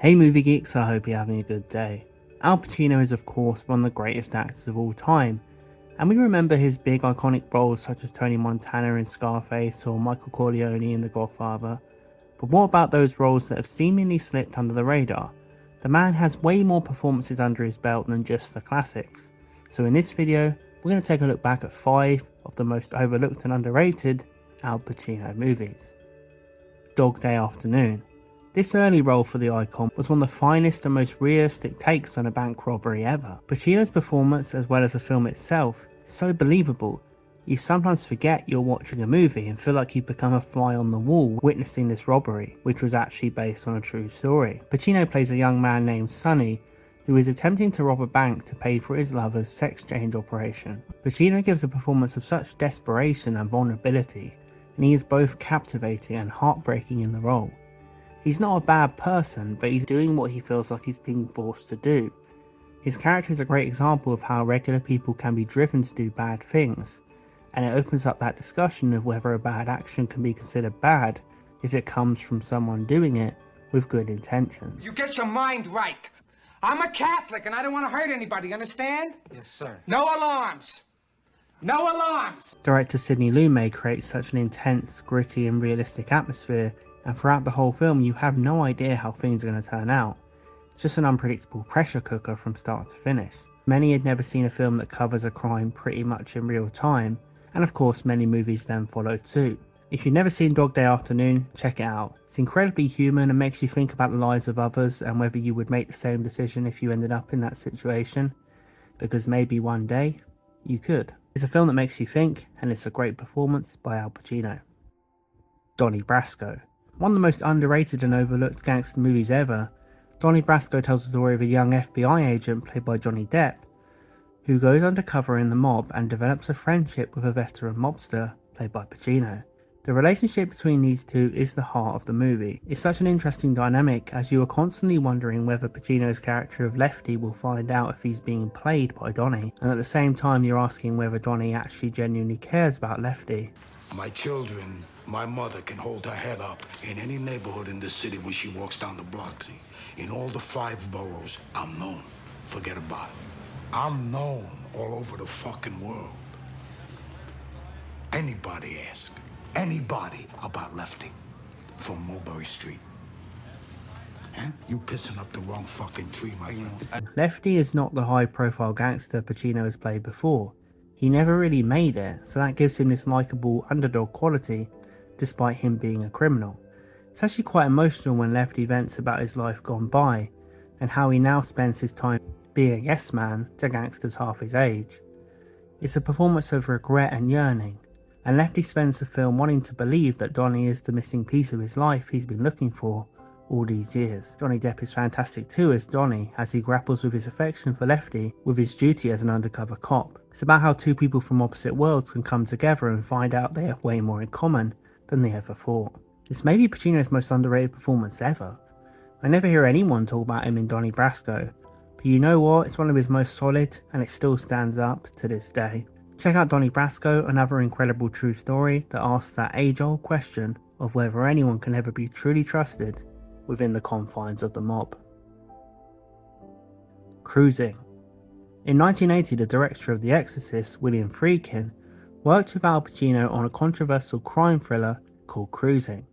Hey movie geeks, I hope you're having a good day. Al Pacino is of course one of the greatest actors of all time, and we remember his big iconic roles such as Tony Montana in Scarface or Michael Corleone in The Godfather. But what about those roles that have seemingly slipped under the radar? The man has way more performances under his belt than just the classics. So in this video, we're going to take a look back at 5 of the most overlooked and underrated Al Pacino movies. Dog Day Afternoon. This early role for the icon was one of the finest and most realistic takes on a bank robbery ever. Pacino's performance, as well as the film itself, is so believable. You sometimes forget you're watching a movie and feel like you've become a fly on the wall witnessing this robbery, which was actually based on a true story. Pacino plays a young man named Sonny, who is attempting to rob a bank to pay for his lover's sex change operation. Pacino gives a performance of such desperation and vulnerability, and he is both captivating and heartbreaking in the role. He's not a bad person, but he's doing what he feels like he's being forced to do. His character is a great example of how regular people can be driven to do bad things, and it opens up that discussion of whether a bad action can be considered bad if it comes from someone doing it with good intentions. You get your mind right. I'm a Catholic and I don't want to hurt anybody, understand? Yes, sir. No alarms. No alarms. Director Sidney Lumet creates such an intense, gritty and realistic atmosphere, and throughout the whole film you have no idea how things are going to turn out. It's just an unpredictable pressure cooker from start to finish. Many had never seen a film that covers a crime pretty much in real time, and of course many movies then followed suit. If you've never seen Dog Day Afternoon, check it out. It's incredibly human and makes you think about the lives of others and whether you would make the same decision if you ended up in that situation, because maybe one day you could. It's a film that makes you think, and it's a great performance by Al Pacino. Donnie Brasco. One of the most underrated and overlooked gangster movies ever, Donnie Brasco tells the story of a young FBI agent played by Johnny Depp, who goes undercover in the mob and develops a friendship with a veteran mobster played by Pacino. The relationship between these two is the heart of the movie. It's such an interesting dynamic as you are constantly wondering whether Pacino's character of Lefty will find out if he's being played by Donnie, and at the same time you're asking whether Donnie actually genuinely cares about Lefty. My children, my mother can hold her head up in any neighborhood in the city where she walks down the block. See, in all the 5 boroughs, I'm known. Forget about it. I'm known all over the fucking world. Anybody ask anybody about Lefty from Mulberry Street. Huh? You pissing up the wrong fucking tree, my friend. Lefty is not the high-profile gangster Pacino has played before. He never really made it, so that gives him this likeable underdog quality, despite him being a criminal. It's actually quite emotional when Lefty vents about his life gone by, and how he now spends his time being a yes man to gangsters half his age. It's a performance of regret and yearning, and Lefty spends the film wanting to believe that Donnie is the missing piece of his life he's been looking for all these years. Johnny Depp is fantastic too as Donnie, as he grapples with his affection for Lefty with his duty as an undercover cop. It's about how two people from opposite worlds can come together and find out they have way more in common than they ever thought. This may be Pacino's most underrated performance ever. I never hear anyone talk about him in Donnie Brasco, but you know what, it's one of his most solid and it still stands up to this day. Check out Donnie Brasco, another incredible true story that asks that age-old question of whether anyone can ever be truly trusted within the confines of the mob. Cruisin. In 1980, the director of The Exorcist, William Friedkin, worked with Al Pacino on a controversial crime thriller called Cruisin.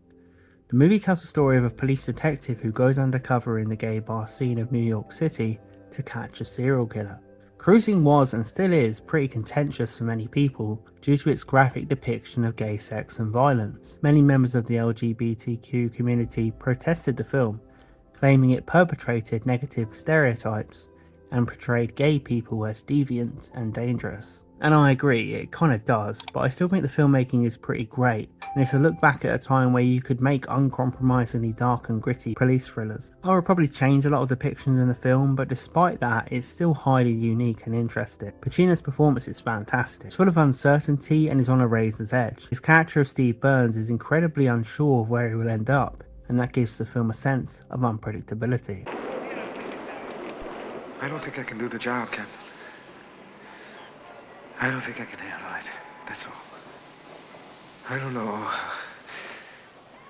The movie tells the story of a police detective who goes undercover in the gay bar scene of New York City to catch a serial killer. Cruisin was and still is pretty contentious for many people due to its graphic depiction of gay sex and violence. Many members of the LGBTQ community protested the film, claiming it perpetrated negative stereotypes and portrayed gay people as deviant and dangerous. And I agree, it kinda does, but I still think the filmmaking is pretty great, and it's a look back at a time where you could make uncompromisingly dark and gritty police thrillers. I would probably change a lot of depictions in the film, but despite that, it's still highly unique and interesting. Pacino's performance is fantastic. It's full of uncertainty and is on a razor's edge. His character of Steve Burns is incredibly unsure of where he will end up, and that gives the film a sense of unpredictability. I don't think I can do the job, Captain. I don't think I can handle it. That's all. I don't know.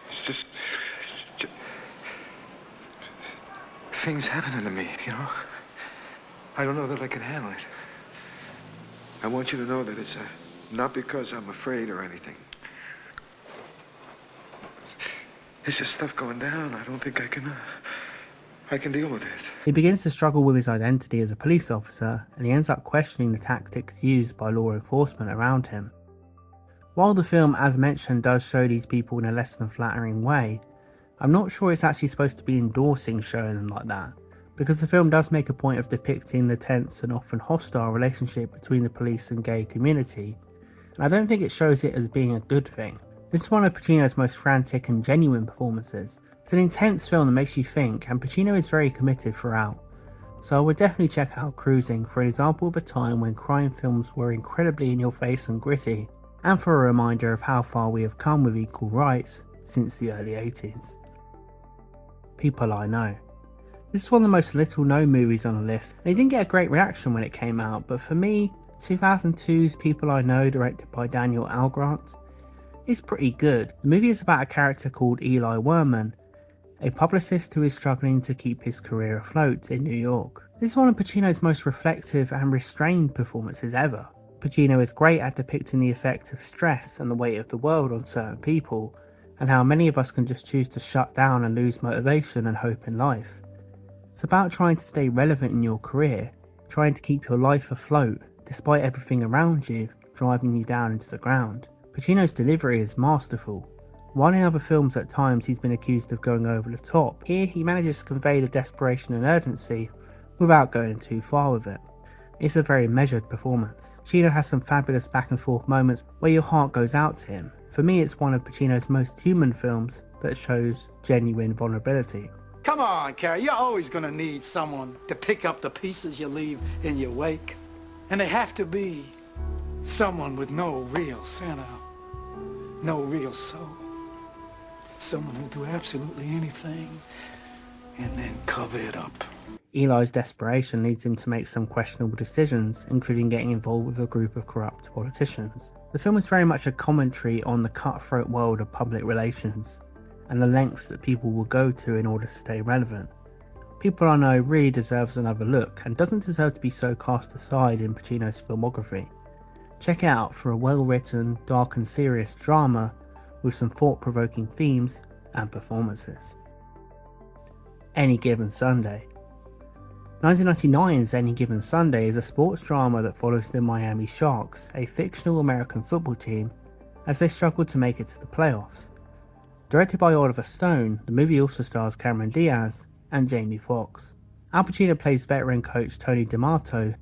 It's just things happening to me, you know? I don't know that I can handle it. I want you to know that it's not because I'm afraid or anything. It's just stuff going down. I don't think I can deal with it. He begins to struggle with his identity as a police officer, and he ends up questioning the tactics used by law enforcement around him. While the film, as mentioned, does show these people in a less than flattering way, I'm not sure it's actually supposed to be endorsing showing them like that, because the film does make a point of depicting the tense and often hostile relationship between the police and gay community, and I don't think it shows it as being a good thing. This is one of Pacino's most frantic and genuine performances. It's an intense film that makes you think, and Pacino is very committed throughout. So I would definitely check out Cruisin for an example of a time when crime films were incredibly in your face and gritty, and for a reminder of how far we have come with equal rights since the early 80s. People I Know. This is one of the most little known movies on the list, and it didn't get a great reaction when it came out, but for me, 2002's People I Know, directed by Daniel Algrant, is pretty good. The movie is about a character called Eli Werman, a publicist who is struggling to keep his career afloat in New York. This is one of Pacino's most reflective and restrained performances ever. Pacino is great at depicting the effect of stress and the weight of the world on certain people, and how many of us can just choose to shut down and lose motivation and hope in life. It's about trying to stay relevant in your career, trying to keep your life afloat despite everything around you driving you down into the ground. Pacino's delivery is masterful. While in other films at times he's been accused of going over the top, here he manages to convey the desperation and urgency without going too far with it. It's a very measured performance. Pacino has some fabulous back and forth moments where your heart goes out to him. For me, it's one of Pacino's most human films that shows genuine vulnerability. Come on, Carrie, you're always gonna need someone to pick up the pieces you leave in your wake. And they have to be someone with no real center, no real soul. Someone who'll do absolutely anything and then cover it up. Eli's desperation leads him to make some questionable decisions, including getting involved with a group of corrupt politicians. The film is very much a commentary on the cutthroat world of public relations, and the lengths that people will go to in order to stay relevant. People I Know really deserves another look, and doesn't deserve to be so cast aside in Pacino's filmography. Check it out for a well-written, dark and serious drama with some thought-provoking themes and performances. Any Given Sunday. 1999's Any Given Sunday is a sports drama that follows the Miami Sharks, a fictional American football team, as they struggle to make it to the playoffs. Directed by Oliver Stone, the movie also stars Cameron Diaz and Jamie Foxx. Al Pacino plays veteran coach Tony D'Amato,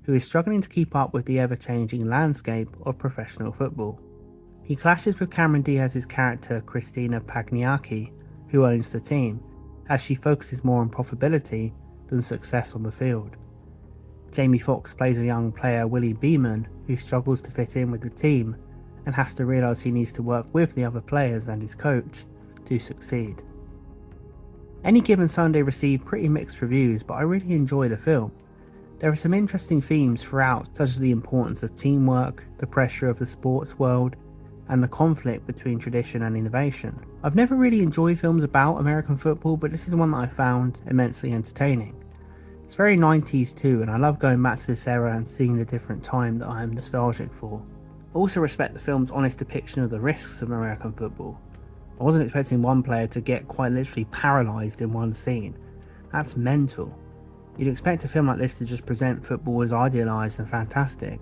who is struggling to keep up with the ever-changing landscape of professional football. He clashes with Cameron Diaz's character Christina Pagniacchi, who owns the team, as she focuses more on profitability than success on the field. Jamie Foxx plays a young player, Willie Beeman, who struggles to fit in with the team and has to realise he needs to work with the other players and his coach to succeed. Any Given Sunday received pretty mixed reviews, but I really enjoy the film. There are some interesting themes throughout, such as the importance of teamwork, the pressure of the sports world, and the conflict between tradition and innovation. I've never really enjoyed films about American football, but this is one that I found immensely entertaining. It's very 90s too, and I love going back to this era and seeing the different time that I am nostalgic for. I also respect the film's honest depiction of the risks of American football. I wasn't expecting one player to get quite literally paralysed in one scene. That's mental. You'd expect a film like this to just present football as idealised and fantastic.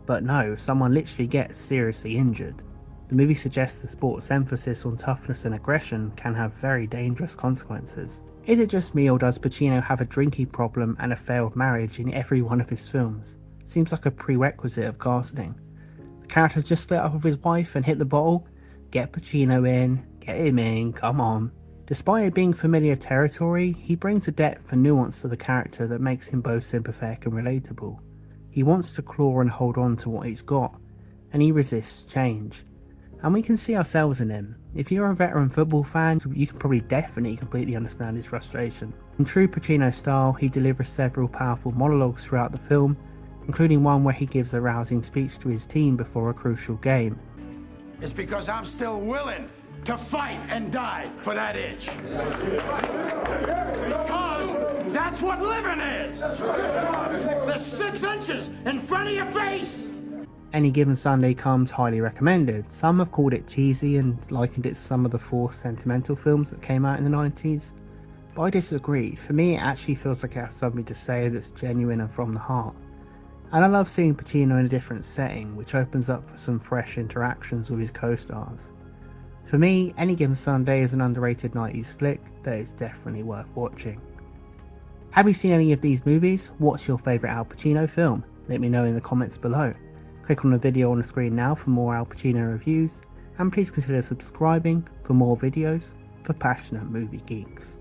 But no, someone literally gets seriously injured. The movie suggests the sport's emphasis on toughness and aggression can have very dangerous consequences. Is it just me, or does Pacino have a drinking problem and a failed marriage in every one of his films? Seems like a prerequisite of casting. The character's just split up with his wife and hit the bottle? Get Pacino in, get him in, come on. Despite it being familiar territory, he brings a depth and nuance to the character that makes him both sympathetic and relatable. He wants to claw and hold on to what he's got, and he resists change. And we can see ourselves in him. If you're a veteran football fan, you can probably definitely completely understand his frustration. In true Pacino style, he delivers several powerful monologues throughout the film, including one where he gives a rousing speech to his team before a crucial game. It's because I'm still willing to fight and die for that itch. what living is! The 6 inches in front of your face! Any Given Sunday comes highly recommended. Some have called it cheesy and likened it to some of the forced sentimental films that came out in the 90s. But I disagree. For me, it actually feels like it has something to say that's genuine and from the heart. And I love seeing Pacino in a different setting, which opens up for some fresh interactions with his co-stars. For me, Any Given Sunday is an underrated 90s flick that is definitely worth watching. Have you seen any of these movies? What's your favourite Al Pacino film? Let me know in the comments below. Click on the video on the screen now for more Al Pacino reviews, and please consider subscribing for more videos for passionate movie geeks.